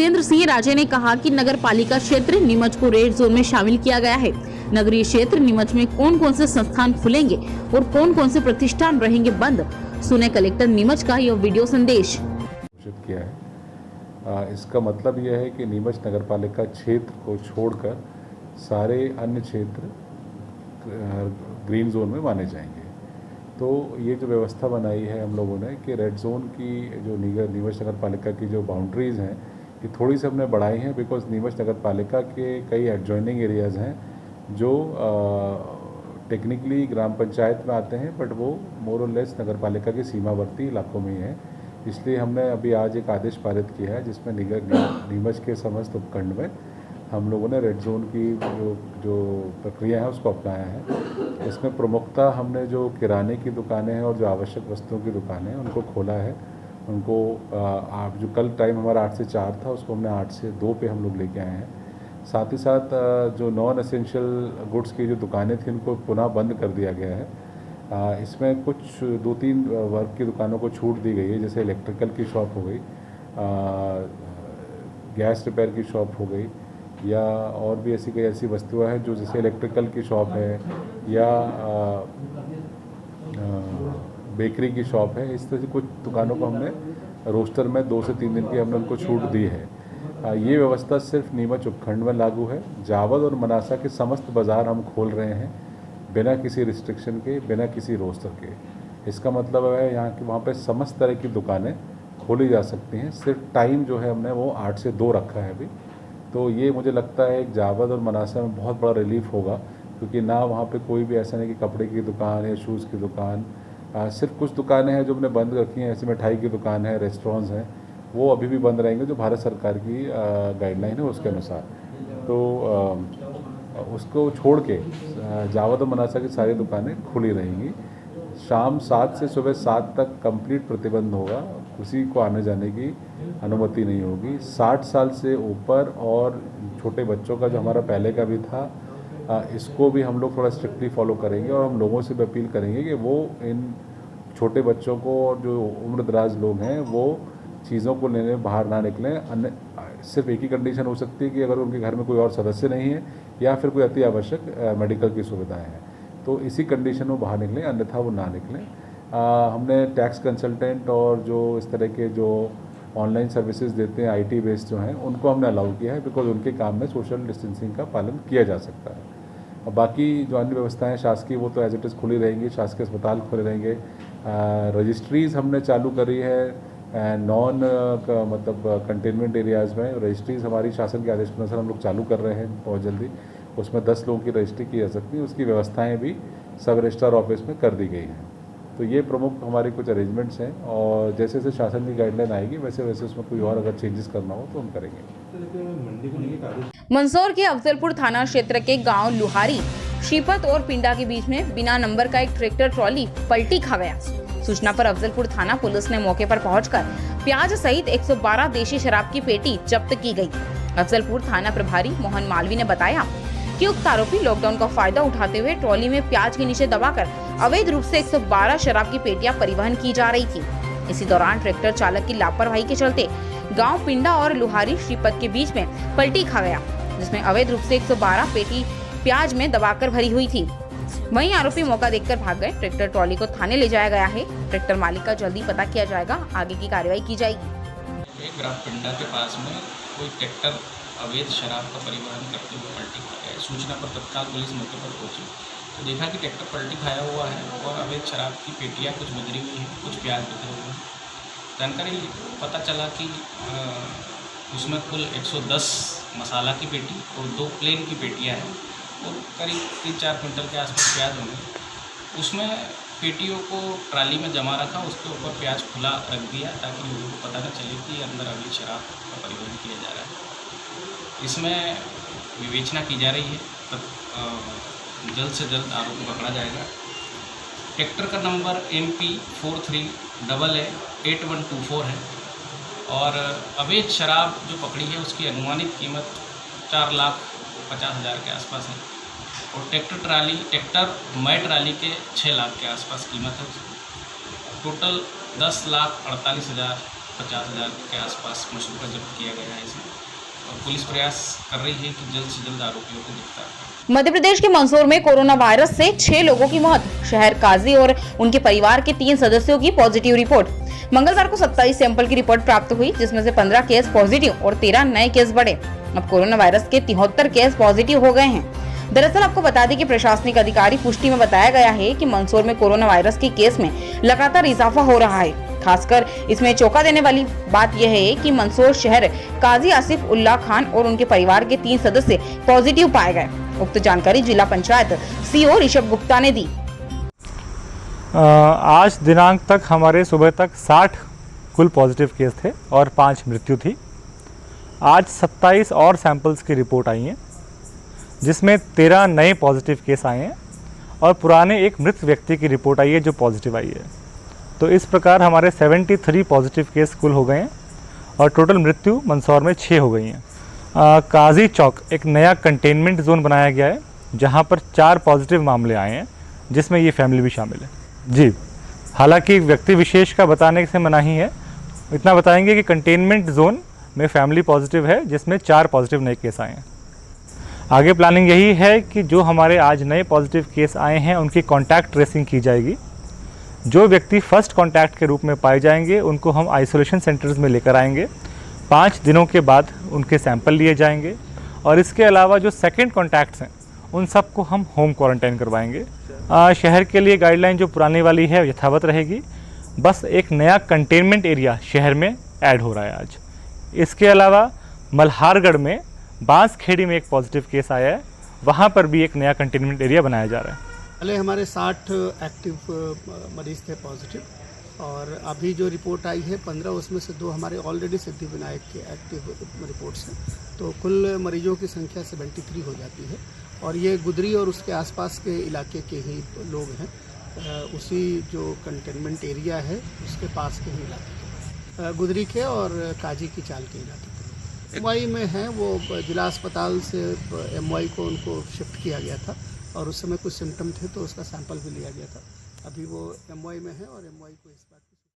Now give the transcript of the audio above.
जितेंद्र सिंह राजे ने कहा कि नगर पालिका क्षेत्र नीमच को रेड जोन में शामिल किया गया है। नगरीय क्षेत्र नीमच में कौन कौन से संस्थान खुलेंगे और कौन कौन से प्रतिष्ठान रहेंगे बंद, सुने कलेक्टर नीमच का यह वीडियो संदेश। घोषित किया है। इसका मतलब यह है कि नीमच नगर पालिका क्षेत्र को छोड़कर सारे अन्य क्षेत्र ग्रीन जोन में माने जाएंगे। तो ये जो व्यवस्था बनाई है हम लोगों ने कि रेड जोन की जो नीमच नगर पालिका की जो बाउंड्रीज़ हैं ये थोड़ी सी हमने बढ़ाई हैं, बिकॉज नीमच नगर पालिका के कई एडजॉइनिंग एरियाज़ हैं जो टेक्निकली ग्राम पंचायत में आते हैं, बट वो मोर और लेस नगर पालिका के सीमावर्ती इलाकों में ही है। इसलिए हमने अभी आज एक आदेश पारित किया है जिसमें नीमच के समस्त उपखंड में हम लोगों ने रेड जोन की जो प्रक्रिया है उसको अपनाया है। इसमें प्रमुखता हमने जो किराने की दुकानें हैं और जो आवश्यक वस्तुओं की दुकानें हैं उनको खोला है। उनको आप जो कल टाइम हमारा 8 से 4 था उसको हमने 8 से 2 पे हम लोग लेके आए हैं। साथ ही साथ जो नॉन एसेंशियल गुड्स की जो दुकानें थी उनको पुनः बंद कर दिया गया है। इसमें कुछ 2-3 वर्ग की दुकानों को छूट दी गई है, जैसे इलेक्ट्रिकल की शॉप हो गई, गैस रिपेयर की शॉप हो गई, या और भी ऐसी कई ऐसी वस्तुएं हैं जो जैसे इलेक्ट्रिकल की शॉप है या बेकरी की शॉप है। इस तरह से कुछ दुकानों को हमने रोस्टर में 2 से 3 दिन की हमने उनको छूट दी है। ये व्यवस्था सिर्फ नीमच उपखंड में लागू है। जावद और मनासा के समस्त बाज़ार हम खोल रहे हैं बिना किसी रिस्ट्रिक्शन के, बिना किसी रोस्टर के। इसका मतलब है यहाँ की वहाँ पे समस्त तरह की दुकानें खोली जा सकती हैं। सिर्फ टाइम जो है हमने वो 8 से 2 रखा है अभी। तो ये मुझे लगता है एक जावद और मनासा में बहुत बड़ा रिलीफ होगा, क्योंकि ना वहाँ पे कोई भी ऐसा नहीं कि कपड़े की दुकान या शूज़ की दुकान, सिर्फ कुछ दुकानें हैं जो हमने बंद रखी हैं, ऐसी मिठाई की दुकान है, रेस्टोरेंट्स हैं, वो अभी भी बंद रहेंगे जो भारत सरकार की गाइडलाइन है उसके अनुसार। तो उसको छोड़ के जावद और मनासा की सारी दुकानें खुली रहेंगी। शाम 7 से सुबह 7 तक कंप्लीट प्रतिबंध होगा, किसी को आने जाने की अनुमति नहीं होगी। 60 साल से ऊपर और छोटे बच्चों का जो हमारा पहले का भी था, इसको भी हम लोग थोड़ा स्ट्रिक्टली फॉलो करेंगे और हम लोगों से भी अपील करेंगे कि वो इन छोटे बच्चों को और जो उम्र दराज लोग हैं वो चीज़ों को लेने बाहर ना निकलें। अन्य सिर्फ एक ही कंडीशन हो सकती है कि अगर उनके घर में कोई और सदस्य नहीं है या फिर कोई अति आवश्यक मेडिकल की सुविधाएँ हैं, तो इसी कंडीशन में बाहर निकलें, अन्यथा वो ना निकलें। हमने टैक्स कंसल्टेंट और जो इस तरह के जो ऑनलाइन सर्विसेज देते हैं IT बेस्ड जो हैं उनको हमने अलाउ किया है, बिकॉज उनके काम में सोशल डिस्टेंसिंग का पालन किया जा सकता है। और बाकी जो अन्य व्यवस्थाएं शासकीय वो तो एज इट इज़ खुली रहेंगी, शासकीय अस्पताल खुले रहेंगे। रजिस्ट्रीज़ हमने चालू करी है नॉन मतलब कंटेनमेंट एरियाज़ में। रजिस्ट्रीज़ हमारी शासन के आदेश के अनुसार हम लोग चालू कर रहे हैं बहुत जल्दी। उसमें 10 लोगों की रजिस्ट्री की जा सकती है, उसकी व्यवस्थाएं भी सब रजिस्ट्रार ऑफिस में कर दी गई हैं। तो ये प्रमुख हमारे कुछ अरेंजमेंट्स हैं और जैसे जैसे शासन की गाइडलाइन आएगी वैसे वैसे उसमें कोई और अगर चेंजेस करना हो तो हम करेंगे। मंदसौर के अफजलपुर थाना क्षेत्र के गांव लुहारी, श्रीपत और पिंडा के बीच में बिना नंबर का एक ट्रैक्टर ट्रॉली पलटी खा गया। सूचना पर अफजलपुर थाना पुलिस ने मौके पर पहुंचकर प्याज सहित 112 देशी शराब की पेटी जब्त की गई। अफजलपुर थाना प्रभारी मोहन मालवी ने बताया कि उक्त आरोपी लॉकडाउन का फायदा उठाते हुए ट्रॉली में प्याज के नीचे दबाकर अवैध रूप से 112 शराब की पेटियां परिवहन की जा रही थी। इसी दौरान ट्रैक्टर चालक की लापरवाही के चलते गांव पिंडा और लुहारी श्रीपत के बीच में पलटी खा गया, जिसमें अवैध रूप से 112 पेटी प्याज में दबाकर भरी हुई थी। वहीं आरोपी मौका देखकर भाग गए। ट्रैक्टर ट्रॉली को थाने ले जाया गया है। ट्रैक्टर मालिक का जल्दी पता किया जाएगा, आगे की कार्रवाई की जाएगी। ग्राम पिंडा के पास में कोई ट्रैक्टर अवैध शराब का परिवहन करते हुए पलटी खा गया। सूचना पर तत्काल पुलिस मौके पर पहुंची तो देखा कि ट्रैक्टर पलटी खाया हुआ है और अवैध शराब की पेटियां कुछ बिखरी हुई हैं, कुछ प्याज बिखरे हुए हैं। जानकारी पता चला कि उसमें कुल 110 मसाला की पेटी और 2 प्लेन की पेटियां हैं और करीब 3-4 क्विंटल के आसपास प्याज होंगे। उसमें पेटियों को ट्राली में जमा रखा, उसके ऊपर प्याज खुला रख दिया ताकि लोगों को पता न चले कि अंदर अवैध शराब का परिवहन किया जा रहा है। इसमें विवेचना की जा रही है, तब जल्द से जल्द आरोपी पकड़ा जाएगा। ट्रैक्टर का नंबर MP 43AA8124 है और अवैध शराब जो पकड़ी है उसकी अनुमानित कीमत 4,50,000 के आसपास है और ट्रैक्टर मई ट्राली के 6 लाख के आसपास कीमत है। टोटल 10,48,000 50,000 के आसपास मशरूका जब्त किया गया है इसमें, और पुलिस प्रयास कर रही है कि जल्द से जल्द आरोपियों को गिरफ्तार करें। मध्य प्रदेश के मंदसौर में कोरोना वायरस से 6 लोगों की मौत, शहर काजी और उनके परिवार के 3 सदस्यों की पॉजिटिव रिपोर्ट। मंगलवार को 27 सैंपल की रिपोर्ट प्राप्त हुई, जिसमें से 15 केस पॉजिटिव और 13 नए केस बढ़े। अब कोरोना वायरस के 73 केस पॉजिटिव हो गए हैं। दरअसल आपको बता दें कि प्रशासनिक अधिकारी पुष्टि में बताया गया है कि मंदसौर में कोरोना वायरस के केस में लगातार इजाफा हो रहा है। खासकर इसमें चौंका देने वाली बात यह है कि मंदसौर शहर काजी आसिफ उल्लाह खान और उनके परिवार के 3 सदस्य पॉजिटिव पाए गए। उक्त जानकारी जिला पंचायत सीओ ऋषभ गुप्ता ने दी। आज दिनांक तक हमारे सुबह तक 60 कुल पॉजिटिव केस थे और 5 मृत्यु थी। आज 27 और सैंपल्स की रिपोर्ट आई है, जिसमें 13 नए पॉजिटिव केस आए हैं और पुराने एक मृत व्यक्ति की रिपोर्ट आई है जो पॉजिटिव आई है। तो इस प्रकार हमारे 73 पॉजिटिव केस कुल हो गए हैं और टोटल मृत्यु मंदसौर में 6 हो गई हैं। काजी चौक एक नया कंटेनमेंट जोन बनाया गया है, जहां पर 4 पॉजिटिव मामले आए हैं, जिसमें ये फैमिली भी शामिल है। जी, हालांकि व्यक्ति विशेष का बताने से मनाही है। इतना बताएंगे कि कंटेनमेंट जोन में फैमिली पॉजिटिव है, जिसमें 4 पॉजिटिव नए केस आए हैं। आगे प्लानिंग यही है कि जो हमारे आज नए पॉजिटिव केस आए हैं उनकी कॉन्टैक्ट ट्रेसिंग की जाएगी। जो व्यक्ति फर्स्ट कॉन्टैक्ट के रूप में पाए जाएंगे उनको हम आइसोलेशन सेंटर्स में लेकर आएंगे। 5 दिनों के बाद उनके सैंपल लिए जाएंगे और इसके अलावा जो सेकंड कॉन्टैक्ट्स हैं उन सबको हम होम क्वारंटाइन करवाएंगे। शहर के लिए गाइडलाइन जो पुरानी वाली है यथावत रहेगी, बस एक नया कंटेनमेंट एरिया शहर में ऐड हो रहा है आज। इसके अलावा मल्हारगढ़ में बांसखेड़ी में एक पॉजिटिव केस आया है, वहाँ पर भी एक नया कंटेनमेंट एरिया बनाया जा रहा है। पहले हमारे 60 एक्टिव मरीज थे पॉजिटिव, और अभी जो रिपोर्ट आई है 15, उसमें से 2 हमारे ऑलरेडी सिद्धिविनायक के एक्टिव रिपोर्ट्स हैं। तो कुल मरीजों की संख्या 73 हो जाती है, और ये गुदरी और उसके आसपास के इलाके के ही लोग हैं, उसी जो कंटेनमेंट एरिया है उसके पास के ही इलाके के, गुदरी के और काजी की चाल के इलाके के। एमवाई में हैं, वो जिला अस्पताल से एमवाई को उनको शिफ्ट किया गया था, और उस समय कुछ सिम्टम थे तो उसका सैंपल भी लिया गया था। अभी वो एमवाई में है और एमवाई को इस बात